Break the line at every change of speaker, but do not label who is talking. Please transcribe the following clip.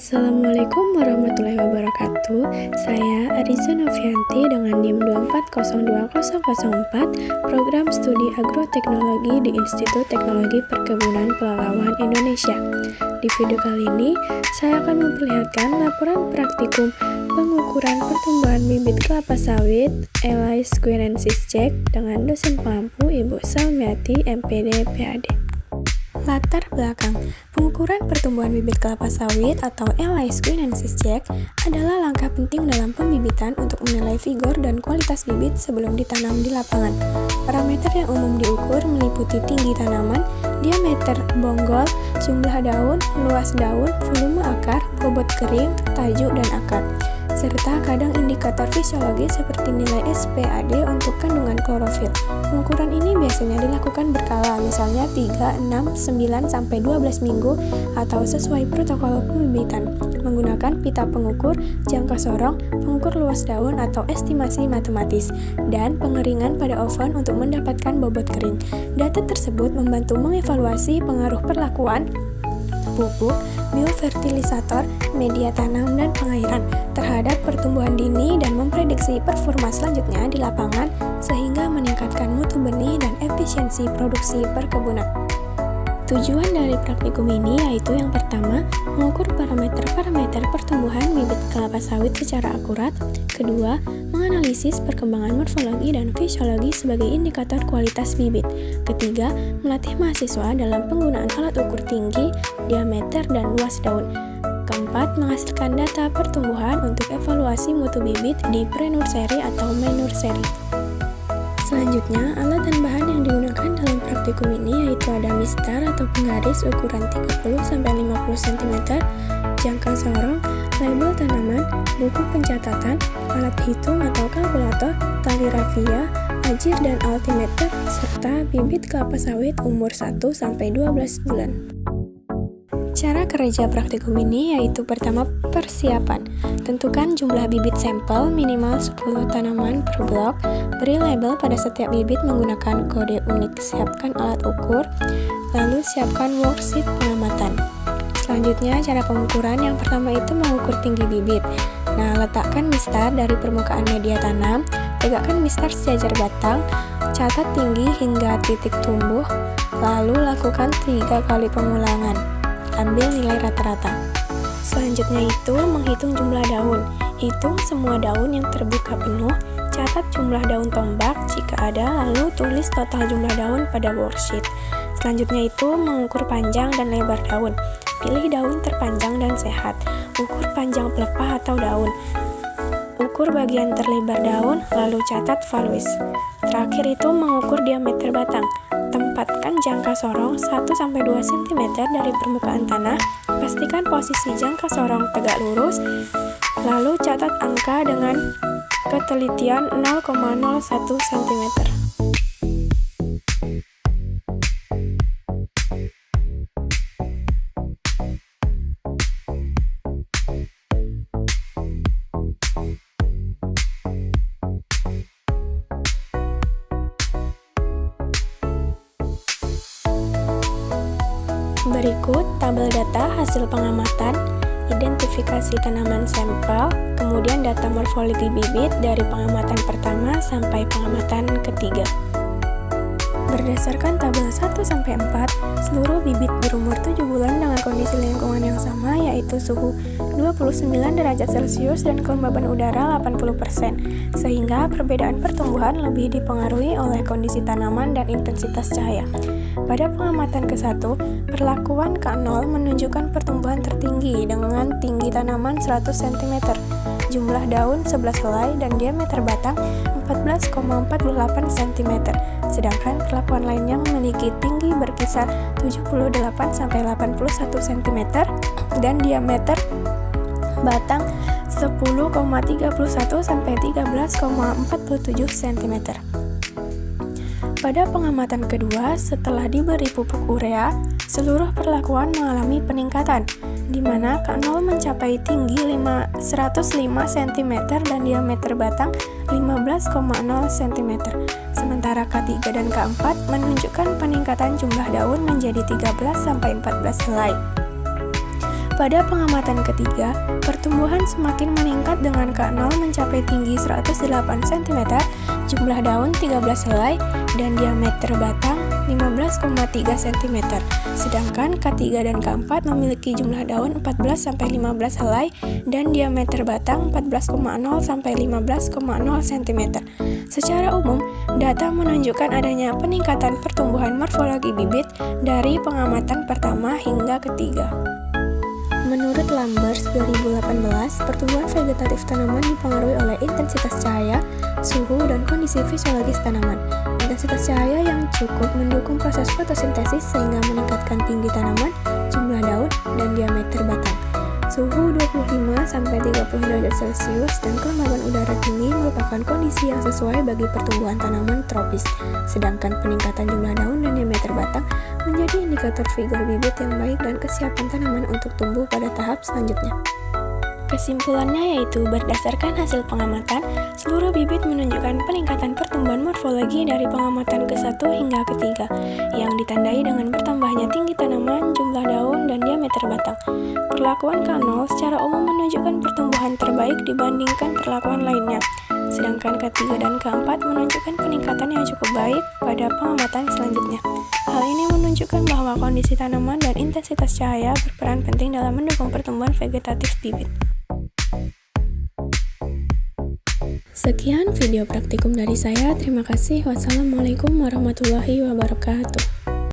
Assalamualaikum warahmatullahi wabarakatuh. Saya Ariza Novianti dengan NIM 2402004, Program Studi Agroteknologi di Institut Teknologi Perkebunan Pelalawan Indonesia. Di video kali ini, saya akan memperlihatkan laporan praktikum pengukuran pertumbuhan bibit kelapa sawit Elais guinensis Jack dengan dosen pengampu Ibu Salmiati, MPD, PhD. Latar belakang, pengukuran pertumbuhan bibit kelapa sawit atau Elais guinensis Jack adalah langkah penting dalam pembibitan untuk menilai vigor dan kualitas bibit sebelum ditanam di lapangan. Parameter yang umum diukur meliputi tinggi tanaman, diameter bonggol, jumlah daun, luas daun, volume akar, bobot kering, tajuk, dan akar, serta kadang indikator fisiologi seperti nilai SPAD untuk kandungan klorofil. Pengukuran ini biasanya dilakukan berkala, misalnya 3, 6, 9, sampai 12 minggu atau sesuai protokol pembibitan, menggunakan pita pengukur, jangka sorong, pengukur luas daun atau estimasi matematis, dan pengeringan pada oven untuk mendapatkan bobot kering. Data tersebut membantu mengevaluasi pengaruh perlakuan pupuk, biofertilisator, media tanam, dan pengairan terhadap pertumbuhan dini dan memprediksi performa selanjutnya di lapangan sehingga meningkatkan mutu benih dan efisiensi produksi perkebunan. Tujuan dari praktikum ini yaitu yang pertama, mengukur parameter-parameter pertumbuhan bibit kelapa sawit secara akurat. Kedua, menganalisis perkembangan morfologi dan fisiologi sebagai indikator kualitas bibit. Ketiga, melatih mahasiswa dalam penggunaan alat ukur tinggi, diameter, dan luas daun. Keempat, menghasilkan data pertumbuhan untuk evaluasi mutu bibit di pre-nursery atau main-nursery. Selanjutnya, alat dan bahan yang digunakan dalam praktikum ini yaitu ada mistar atau penggaris ukuran 30-50 cm, jangka sorong, label tanaman, buku pencatatan, alat hitung atau kalkulator, tali rafia, ajir dan altimeter, serta bibit kelapa sawit umur 1-12 bulan. Cara kerja praktikum ini yaitu pertama, persiapan. Tentukan jumlah bibit sampel minimal 10 tanaman per blok. Beri label pada setiap bibit menggunakan kode unik. Siapkan alat ukur, lalu siapkan worksheet pengamatan. Selanjutnya, cara pengukuran yang pertama itu mengukur tinggi bibit. Nah, letakkan mistar dari permukaan media tanam, tegakkan mistar sejajar batang, catat tinggi hingga titik tumbuh, lalu lakukan 3 kali pengulangan. Ambil nilai rata-rata. Selanjutnya itu menghitung jumlah daun. Hitung semua daun yang terbuka penuh, catat jumlah daun tombak jika ada, lalu tulis total jumlah daun pada worksheet. Selanjutnya itu mengukur panjang dan lebar daun. Pilih daun terpanjang dan sehat. Ukur panjang pelepah atau daun. Ukur bagian terlebar daun, lalu catat values. Terakhir itu mengukur diameter batang. Tempatkan jangka sorong 1-2 cm dari permukaan tanah. Pastikan posisi jangka sorong tegak lurus. Lalu catat angka dengan ketelitian 0,01 cm. Berikut tabel data hasil pengamatan, identifikasi tanaman sampel, kemudian data morfologi bibit dari pengamatan pertama sampai pengamatan ketiga. Berdasarkan tabel 1-4, seluruh bibit berumur 7 bulan dengan kondisi lingkungan yang sama yaitu suhu 29 derajat Celcius dan kelembaban udara 80%, sehingga perbedaan pertumbuhan lebih dipengaruhi oleh kondisi tanaman dan intensitas cahaya. Pada pengamatan ke-1, perlakuan K0 menunjukkan pertumbuhan tertinggi dengan tinggi tanaman 100 cm, jumlah daun 11 helai, dan diameter batang 14,48 cm. Sedangkan perlakuan lainnya memiliki tinggi berkisar 78-81 cm dan diameter batang 10,31-13,47 cm. Pada pengamatan kedua, setelah diberi pupuk urea, seluruh perlakuan mengalami peningkatan, di mana K0 mencapai tinggi 105 cm dan diameter batang 15,0 cm. Sementara K3 dan K4 menunjukkan peningkatan jumlah daun menjadi 13-14 helai. Pada pengamatan ketiga, pertumbuhan semakin meningkat dengan K0 mencapai tinggi 108 cm, jumlah daun 13 helai, dan diameter batang 15,3 cm. Sedangkan K3 dan K4 memiliki jumlah daun 14-15 helai dan diameter batang 14,0-15,0 cm. Secara umum, data menunjukkan adanya peningkatan pertumbuhan morfologi bibit dari pengamatan pertama hingga ketiga. Menurut Lambers 2018, pertumbuhan vegetatif tanaman dipengaruhi oleh intensitas cahaya, suhu, dan kondisi fisiologis tanaman. Intensitas cahaya yang cukup mendukung proses fotosintesis sehingga meningkatkan tinggi tanaman, jumlah daun, dan diameter batang. Suhu 25-30 derajat Celcius dan kelembaban udara tinggi merupakan kondisi yang sesuai bagi pertumbuhan tanaman tropis. Sedangkan peningkatan jumlah daun dan diameter batang menjadi indikator figur bibit yang baik dan kesiapan tanaman untuk tumbuh pada tahap selanjutnya. Kesimpulannya yaitu berdasarkan hasil pengamatan, seluruh bibit menunjukkan peningkatan pertumbuhan morfologi dari pengamatan ke-1 hingga ke-3 yang ditandai dengan bertambahnya tinggi tanaman, jumlah daun, dan diameter batang. Perlakuan K0 secara umum menunjukkan pertumbuhan terbaik dibandingkan perlakuan lainnya, sedangkan K3 dan K4 menunjukkan peningkatan yang cukup baik pada pengamatan selanjutnya. Hal ini menunjukkan bahwa kondisi tanaman dan intensitas cahaya berperan penting dalam mendukung pertumbuhan vegetatif bibit. Sekian video praktikum dari saya. Terima kasih. Wassalamualaikum warahmatullahi wabarakatuh.